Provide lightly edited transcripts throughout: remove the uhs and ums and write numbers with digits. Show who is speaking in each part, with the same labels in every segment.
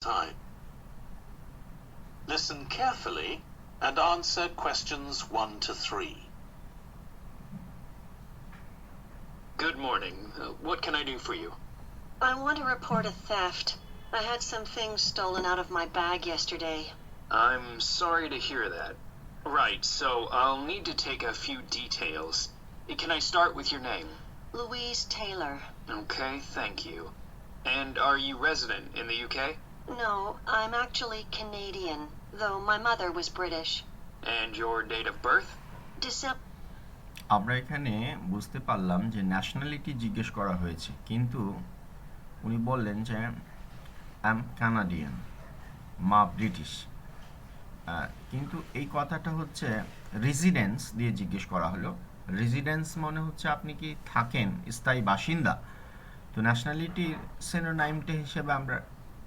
Speaker 1: time. Listen carefully and answer questions 1 to 3.
Speaker 2: Good morning. What can I do for you?
Speaker 3: I want to report a theft. I had some things stolen out of my bag yesterday.
Speaker 2: I'm sorry to hear that. Right, so I'll need to take a few details. Can I start with your name?
Speaker 3: Louise Taylor.
Speaker 2: Okay, thank you. And are you resident in the UK?
Speaker 3: No, I'm actually Canadian, though my mother was British.
Speaker 2: And your date of birth?
Speaker 3: December.
Speaker 4: আমরা এখানে বুঝতে পারলাম যে nationality জিজ্ঞেস করা হয়েছে, কিন্তু উনি বললেন যে আই এম কানাডিয়ান, মা ব্রিটিশ। কিন্তু এই কথাটা হচ্ছে রেসিডেন্স দিয়ে জিজ্ঞেস করা হলো। রেসিডেন্স মানে হচ্ছে আপনি কি থাকেন, স্থায়ী বাসিন্দা। তো ন্যাশনালিটির সিনোনাইমটা হিসেবে আমরা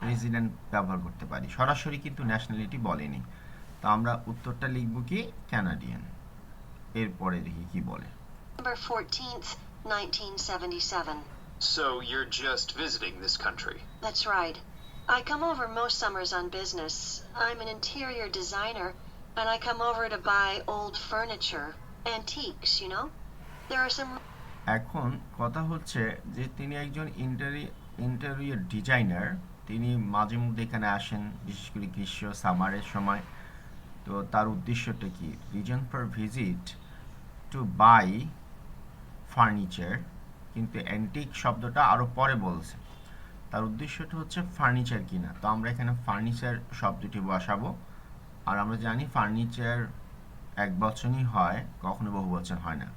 Speaker 4: রেসিডেন্ট ব্যবহার করতে পারি, সরাসরি কিন্তু ন্যাশনালিটি বলেনি। তো আমরা উত্তরটা লিখব কি কানাডিয়ান। এরপরে দেখি কি বলে।
Speaker 3: November 14th, 1977.
Speaker 2: So you're just visiting this country?
Speaker 3: That's right. I come over most summers on business. I'm an interior designer, and I come over to buy old furniture, antiques, you know? There are some...
Speaker 4: এখন কথা হচ্ছে যে তিনি একজন interior designer. তিনি মাঝে মধ্যে এখানে আসেন, বিশেষ করে গ্রীষ্ম সামারের সময়। তো তার উদ্দেশ্যটা কি? Reason for visit to buy furniture, কিন্তু অ্যান্টিক শব্দটা আরও পরে বলছে। তার উদ্দেশ্যটা হচ্ছে ফার্নিচার কিনা। তো আমরা এখানে ফার্নিচার শব্দটি বসাবো। আর আমরা জানি ফার্নিচার এক বচনই হয়, কখনো বহু বচন হয় না।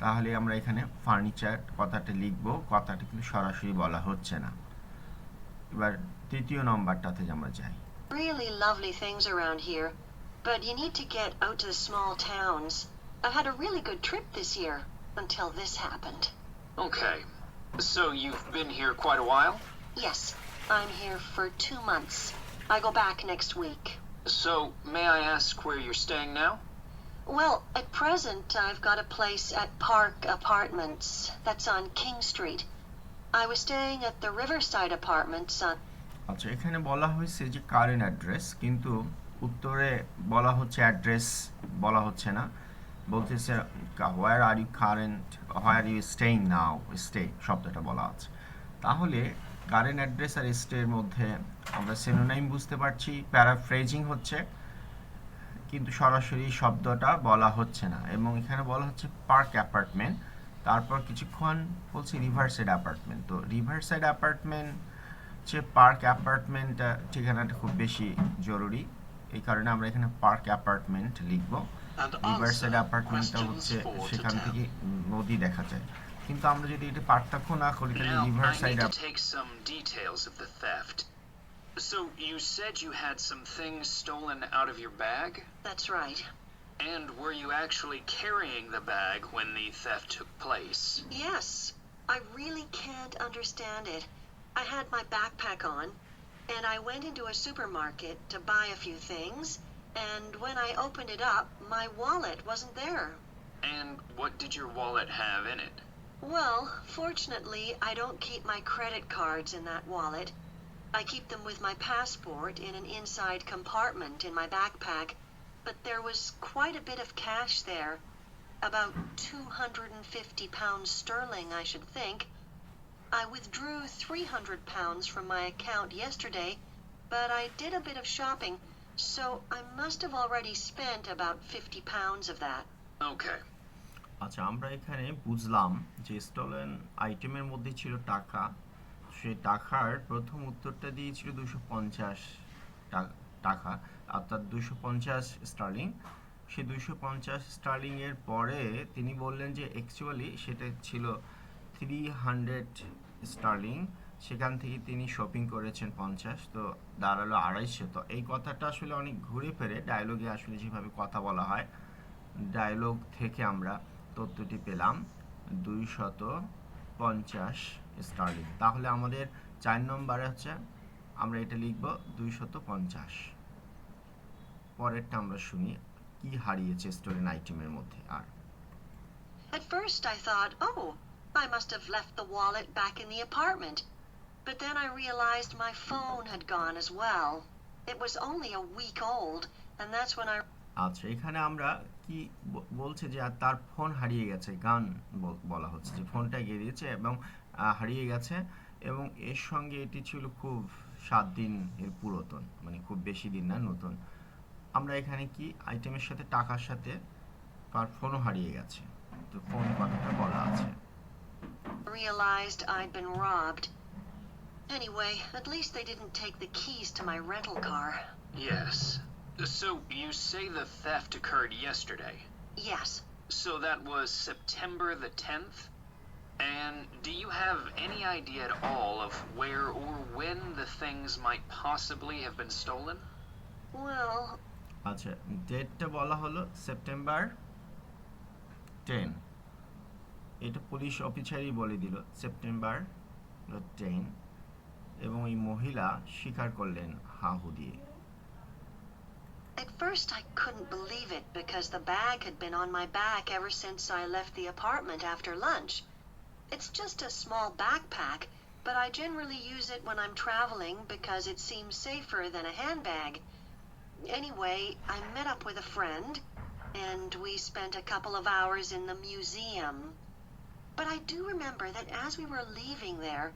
Speaker 4: তাহলে আমরা এখানে ফার্নিচার কথাটা লিখব, কথাটা কিন্তু সরাসরি বলা হচ্ছে না। এবার তৃতীয় নম্বরটাতে আমরা যাই।
Speaker 3: Really lovely things around here, but you need to get out to the small towns. I've had a really good trip this year, until this happened.
Speaker 2: Okay. So you've been here quite a while?
Speaker 3: Yes, I'm here for 2 months. I go back next week.
Speaker 2: So may I ask where you're staying now?
Speaker 3: Well, at present, I've got a place at Park Apartments. That's on King Street. I was staying at the Riverside Apartments on...
Speaker 4: আচ্ছা, এখানে বলা হয়েছে যে current address, কিন্তু উত্তরে বলা হচ্ছে address বলা হচ্ছে না, বলতেছে where are you current, where you staying now, stay শব্দটা বলা আছে। তাহলে কারেন্ট অ্যাড্রেস আর স্টের মধ্যে আমরা সিনোনাইম বুঝতে পারছি, প্যারাফ্রেজিং হচ্ছে, কিন্তু সরাসরি শব্দটা বলা হচ্ছে না। এবং এখানে বলা হচ্ছে পার্ক অ্যাপার্টমেন্ট, তারপর কিছুক্ষণ বলছি রিভারসাইড অ্যাপার্টমেন্ট। তো রিভারসাইড অ্যাপার্টমেন্ট যে পার্ক অ্যাপার্টমেন্ট ঠিকানাটা খুব বেশি জরুরি, এই কারণে আমরা এখানে পার্ক অ্যাপার্টমেন্ট লিখব। রিভারসাইড অ্যাপার্টমেন্টটা হচ্ছে সেখান থেকে নদী দেখা যায়, কিন্তু আমরা যদি এটা পার্থক্য না করি তাহলে riverside...
Speaker 2: Now, I need to take some details of the theft. So you said you had some things stolen out of your bag?
Speaker 3: That's right.
Speaker 2: And were you actually carrying the bag when the theft took place?
Speaker 3: Yes, I really can't understand it. I had my backpack on, and I went into a supermarket to buy a few things, and when I opened it up, my wallet wasn't there.
Speaker 2: And what did your wallet have in it?
Speaker 3: Well, fortunately, I don't keep my credit cards in that wallet. I keep them with my passport in an inside compartment in my backpack, but there was quite a bit of cash there. About £250 sterling, I should think. I withdrew £300 from my account yesterday, but I did a bit of shopping, so I must have already spent about £50 of that.
Speaker 2: Okay.
Speaker 4: আচ্ছা, আমরা এখানে বুঝলাম যে stolen আইটেমের মধ্যে ছিল টাকা। সেই টাকার প্রথম উত্তরটা দিয়েছিল 250 টাকা, অর্থাৎ 250 স্টার্লিং। সেই 250 স্টার্লিং এর পরে তিনি বললেন যে অ্যাকচুয়ালি সেটা ছিল 300 স্টার্লিং, সেখান থেকে তিনি শপিং করেছেন 50, তো দাঁড়ালো 250। তো এই কথাটা আসলে অনেক ঘুরে ফিরে ডায়লগে আসলে যেভাবে কথা বলা হয়, ডায়লগ থেকে আমরা তথ্যটি পেলাম 250 স্টার্লিং। তাহলে আমাদের 4 নম্বরে হচ্ছে আমরা এটা লিখব 250। পরেরটা আমরা শুনি কি হারিয়েছে স্টোরেন আইটেমের মধ্যে। আর
Speaker 3: At first I thought, oh, I must have left the wallet back in the apartment. But then I realized my phone had gone as well. It was only a week old, and that's when I
Speaker 4: আচ্ছা, এখানে আমরা কি বলছে যে তার phone হারিয়ে গেছে, গান বলা হচ্ছে যে ফোনটা গেরিয়েছে এবং হারিয়ে গেছে, এবং এর সঙ্গে এটি ছিল খুব 7 দিন এর পুরাতন, মানে খুব বেশি দিন না, নতুন। আমরা এখানে কি আইটেমের সাথে টাকার সাথে তার ফোনও হারিয়ে গেছে, তো ফোন কথাটা বলা আছে।
Speaker 3: realized I'd been robbed. Anyway, at least they didn't take the keys to my rental car.
Speaker 2: Yes. So you say the theft occurred yesterday.
Speaker 3: Yes.
Speaker 2: So that was September the 10th? And do you have any idea at all of where or when the things might possibly have been stolen?
Speaker 3: Well,
Speaker 4: আচ্ছা, ডেটটা বলা হলো September 10, এটা police অফিসারই বলে দিল September 10, এবং এই মহিলা স্বীকার করলেন হাহু দিয়ে।
Speaker 3: at first I couldn't believe it because the bag had been on my back ever since I left the apartment after lunch. It's just a small backpack, but I generally use it when I'm traveling because it seems safer than a handbag. Anyway, I met up with a friend, and we spent a couple of hours in the museum. But I do remember that as we were leaving there,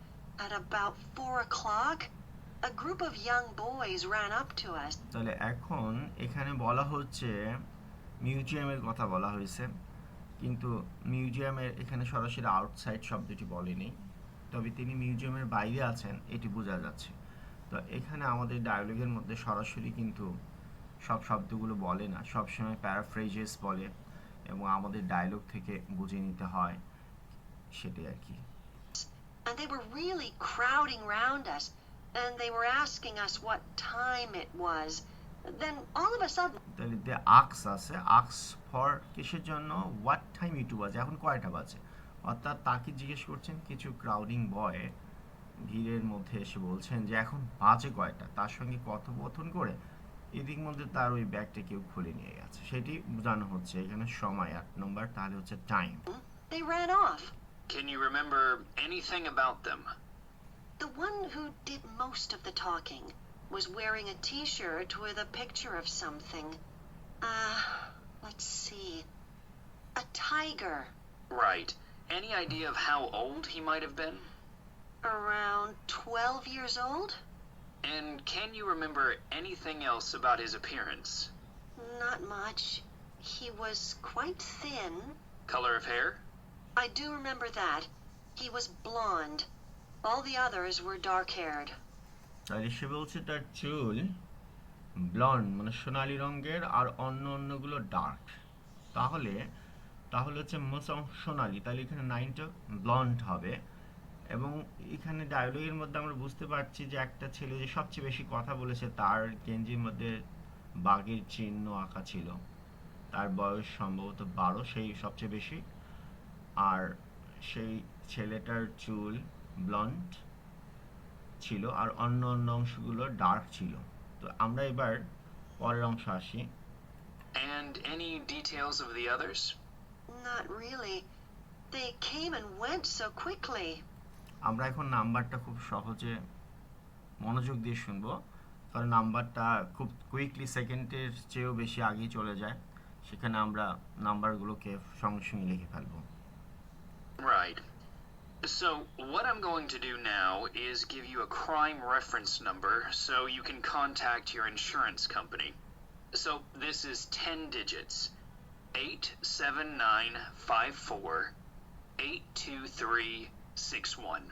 Speaker 3: at about 4 o'clock, a group of young boys ran up to us.
Speaker 4: তাহলে এখন এখানে বলা হচ্ছে মিউজিয়ামের কথা বলা হয়েছে, কিন্তু মিউজিয়ামের এখানে সরাসরি আউটসাইড শব্দটি বলেনি, তবে তিনি মিউজিয়ামের বাইরে আছেন এটি বোঝা যাচ্ছে। তো এখানে আমাদের ডায়ালগের মধ্যে সরাসরি কিন্তু সব শব্দগুলো বলে না, সবসময় প্যারাফ্রেজেস বলে, এবং আমাদের ডায়লগ থেকে বুঝে নিতে হয়, সেটাই আর কি।
Speaker 3: And they were really crowding round us, and they were asking us what time it was. Then all of a sudden,
Speaker 4: তাহলে দে আক্স আছে, আক্স ফর কিসের জন্য, হোয়াট টাইম ইট ওয়াজ, এখন কয়টা বাজে, অর্থাৎ তাকে জিজ্ঞেস করছেন কিছু ক্রাউডিং বয় ভিড়ের মধ্যে এসে বলছেন যে এখন বাজে কয়টা, তার সঙ্গে কথোপকথন করে এদিক মধ্যে তার ওই ব্যাগটা কেউ খুলে নিয়ে গেছে, সেটি বোঝানো হচ্ছে এখানে সময় 8 নম্বর, তাহলে হচ্ছে time.
Speaker 3: they ran off.
Speaker 2: Can you remember anything about them?
Speaker 3: The one who did most of the talking was wearing a t-shirt with a picture of something. Let's see. A tiger.
Speaker 2: Right. Any idea of how old he might have been?
Speaker 3: Around 12 years old?
Speaker 2: And can you remember anything else about his appearance?
Speaker 3: Not much. He was quite thin.
Speaker 2: Color of hair?
Speaker 3: I do remember that. He was blonde. All the others were dark-haired.
Speaker 4: তাহলে সে বলছে তার চুল blonde মানে সোনালী রঙের, আর অন্যগুলো dark, তাহলে হচ্ছে সোনালী, তাহলে এখানে 9টা ব্লন্ড হবে। এবং এখানে ডায়লগের মধ্যে আমরা বুঝতে পারছি যে একটা ছেলে যে সবচেয়ে বেশি কথা বলেছে তার গেঞ্জির মধ্যে বাঘের চিহ্ন আঁকা ছিল, তার বয়স সম্ভবত 12, সেই সবচেয়ে বেশি, আর সেই ছেলেটার চুল ব্লন্ড ছিল আর অন্য অংশগুলো ডার্ক ছিল। তো আমরা এবার পরের অংশ আসি।
Speaker 2: And any details of the others?
Speaker 3: Not really. They came and went so quickly.
Speaker 4: আমরা এখন নাম্বারটা খুব সহজে মনোযোগ দিয়ে শুনবো, কারণ নাম্বারটা খুব কুইকলি সেকেন্ডের চেয়েও বেশি আগেই চলে যায়, সেখানে আমরা নাম্বারগুলোকে সঙ্গে সঙ্গে লিখে ফেলবো।
Speaker 2: Right. So what I'm going to do now is give you a crime reference number so you can contact your insurance company. So this is 10 digits. 87954 82361.